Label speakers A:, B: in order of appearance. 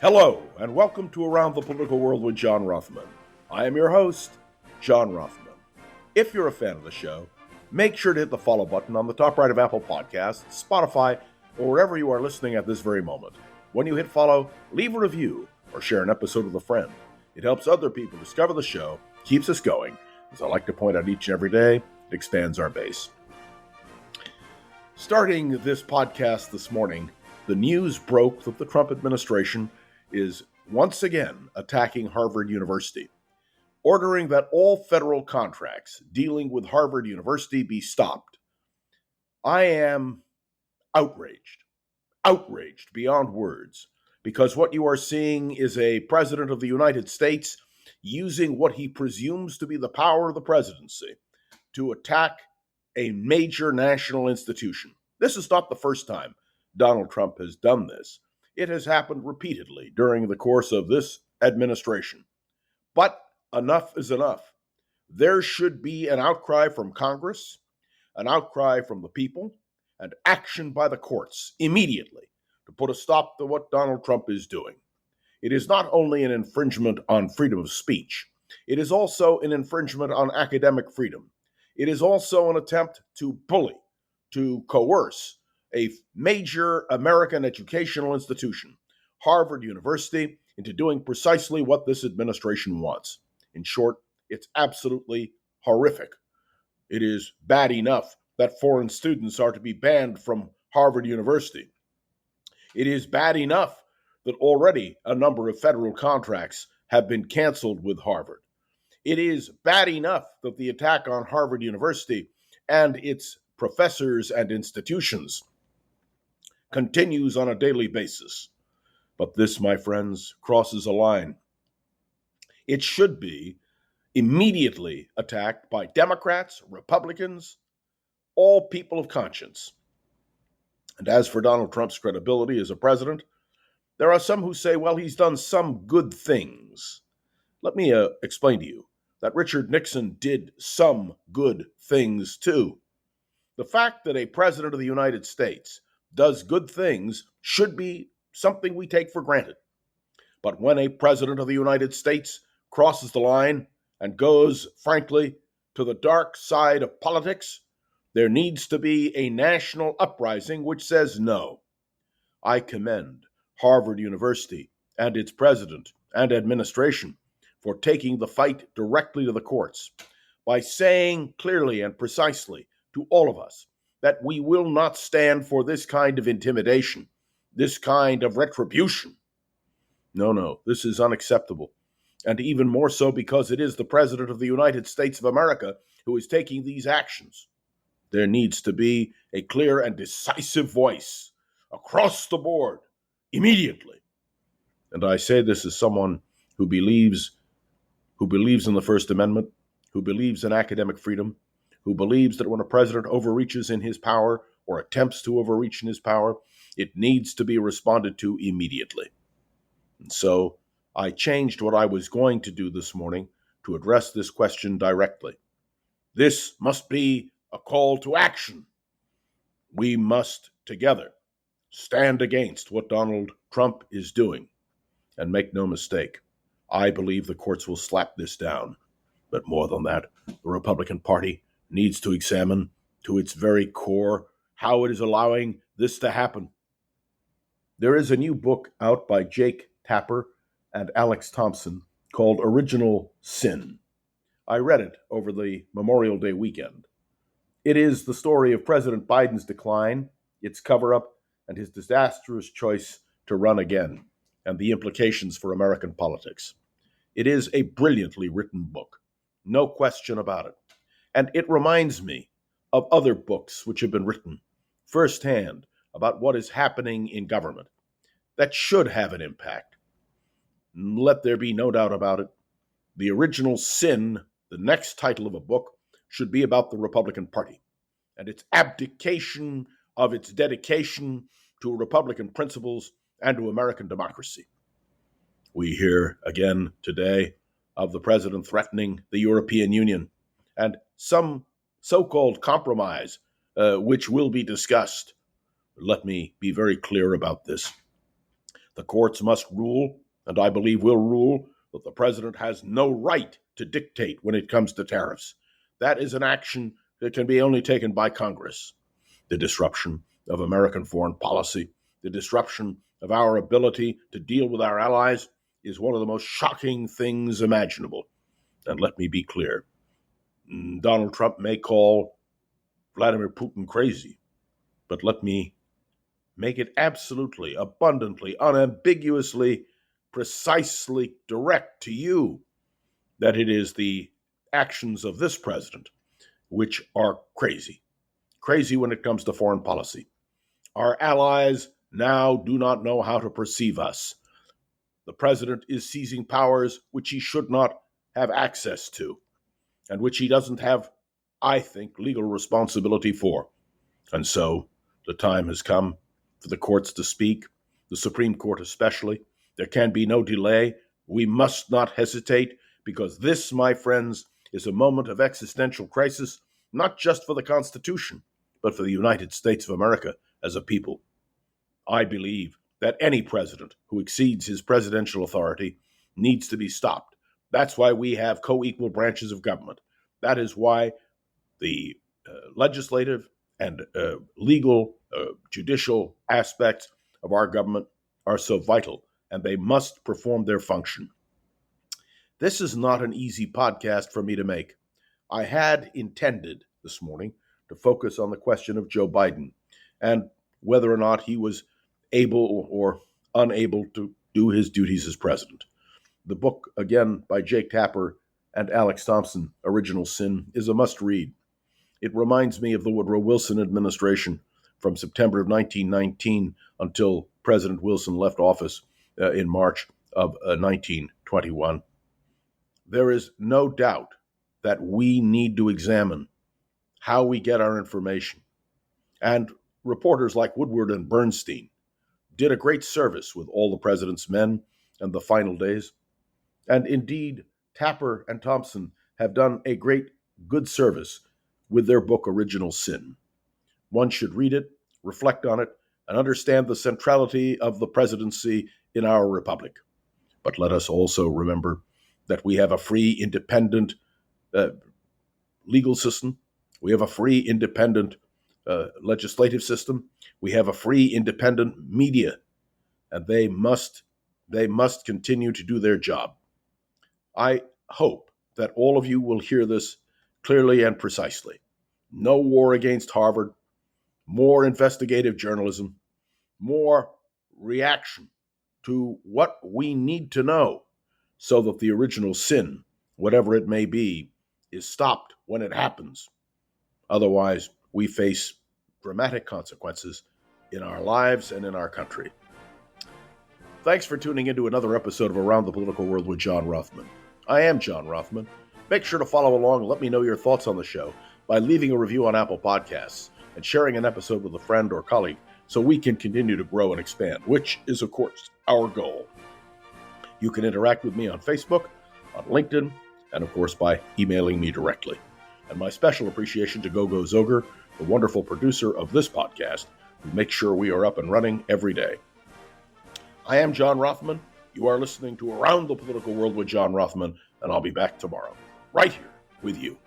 A: Hello, and welcome to Around the Political World with John Rothman. I am your host, John Rothman. If you're a fan of the show, make sure to hit the follow button on the top right of Apple Podcasts, Spotify, or wherever you are listening at this very moment. When you hit follow, leave a review or share an episode with a friend. It helps other people discover the show, keeps us going. As I like to point out each and every day, it expands our base. Starting this podcast this morning, the news broke that the Trump administration is once again attacking Harvard University, ordering that all federal contracts dealing with Harvard University be stopped. I am outraged beyond words, because what you are seeing is a president of the United States using what he presumes to be the power of the presidency to attack a major national institution. This is not the first time Donald Trump has done this. It has happened repeatedly during the course of this administration. But enough is enough. There should be an outcry from Congress, an outcry from the people, and action by the courts immediately to put a stop to what Donald Trump is doing. It is not only an infringement on freedom of speech, it is also an infringement on academic freedom. It is also an attempt to bully, to coerce a major American educational institution, Harvard University, into doing precisely what this administration wants. In short, it's absolutely horrific. It is bad enough that foreign students are to be banned from Harvard University. It is bad enough that already a number of federal contracts have been canceled with Harvard. It is bad enough that the attack on Harvard University and its professors and institutions continues on a daily basis. But this, my friends, crosses a line. It should be immediately attacked by Democrats, Republicans, all people of conscience. And as for Donald Trump's credibility as a president, there are some who say, well, he's done some good things. Let me explain to you that Richard Nixon did some good things too. The fact that a president of the United States does good things should be something we take for granted. But when a president of the United States crosses the line and goes, frankly, to the dark side of politics, there needs to be a national uprising which says no. I commend Harvard University and its president and administration for taking the fight directly to the courts by saying clearly and precisely to all of us that we will not stand for this kind of intimidation, this kind of retribution. No, this is unacceptable. And even more so because it is the President of the United States of America who is taking these actions. There needs to be a clear and decisive voice across the board, immediately. And I say this as someone who believes in the First Amendment, who believes in academic freedom, who believes that when a president overreaches in his power or attempts to overreach in his power, it needs to be responded to immediately. And so I changed what I was going to do this morning to address this question directly. This must be a call to action. We must together stand against what Donald Trump is doing. And make no mistake, I believe the courts will slap this down. But more than that, the Republican Party needs to examine to its very core how it is allowing this to happen. There is a new book out by Jake Tapper and Alex Thompson called Original Sin. I read it over the Memorial Day weekend. It is the story of President Biden's decline, its cover-up, and his disastrous choice to run again, and the implications for American politics. It is a brilliantly written book, no question about it. And it reminds me of other books which have been written firsthand about what is happening in government that should have an impact. Let there be no doubt about it. The Original Sin, the next title of a book, should be about the Republican Party and its abdication of its dedication to Republican principles and to American democracy. We hear again today of the president threatening the European Union and some so-called compromise, which will be discussed. Let me be very clear about this. The courts must rule, and I believe will rule, that the president has no right to dictate when it comes to tariffs. That is an action that can be only taken by Congress. The disruption of American foreign policy, the disruption of our ability to deal with our allies is one of the most shocking things imaginable. And let me be clear, Donald Trump may call Vladimir Putin crazy, but let me make it absolutely, abundantly, unambiguously, precisely direct to you that it is the actions of this president which are crazy. Crazy when it comes to foreign policy. Our allies now do not know how to perceive us. The president is seizing powers which he should not have access to, and which he doesn't have, I think, legal responsibility for. And so the time has come for the courts to speak, the Supreme Court especially. There can be no delay. We must not hesitate, because this, my friends, is a moment of existential crisis, not just for the Constitution, but for the United States of America as a people. I believe that any president who exceeds his presidential authority needs to be stopped. That's why we have co-equal branches of government. That is why the legislative and legal, judicial aspects of our government are so vital, and they must perform their function. This is not an easy podcast for me to make. I had intended this morning to focus on the question of Joe Biden and whether or not he was able or unable to do his duties as president. The book, again, by Jake Tapper and Alex Thompson, Original Sin, is a must-read. It reminds me of the Woodrow Wilson administration from September of 1919 until President Wilson left office in March of 1921. There is no doubt that we need to examine how we get our information. And reporters like Woodward and Bernstein did a great service with All the President's Men and The Final Days. And indeed, Tapper and Thompson have done a great good service with their book Original Sin. One should read it, reflect on it, and understand the centrality of the presidency in our republic. But let us also remember that we have a free, independent legal system. We have a free, independent legislative system. We have a free, independent media, and they must continue to do their job. I hope that all of you will hear this clearly and precisely. No war against Harvard, more investigative journalism, more reaction to what we need to know so that the original sin, whatever it may be, is stopped when it happens. Otherwise, we face dramatic consequences in our lives and in our country. Thanks for tuning into another episode of Around the Political World with John Rothman. I am John Rothman. Make sure to follow along and let me know your thoughts on the show by leaving a review on Apple Podcasts and sharing an episode with a friend or colleague so we can continue to grow and expand, which is, of course, our goal. You can interact with me on Facebook, on LinkedIn, and, of course, by emailing me directly. And my special appreciation to Gogo Zoger, the wonderful producer of this podcast, who makes sure we are up and running every day. I am John Rothman. You are listening to Around the Political World with John Rothman, and I'll be back tomorrow, right here with you.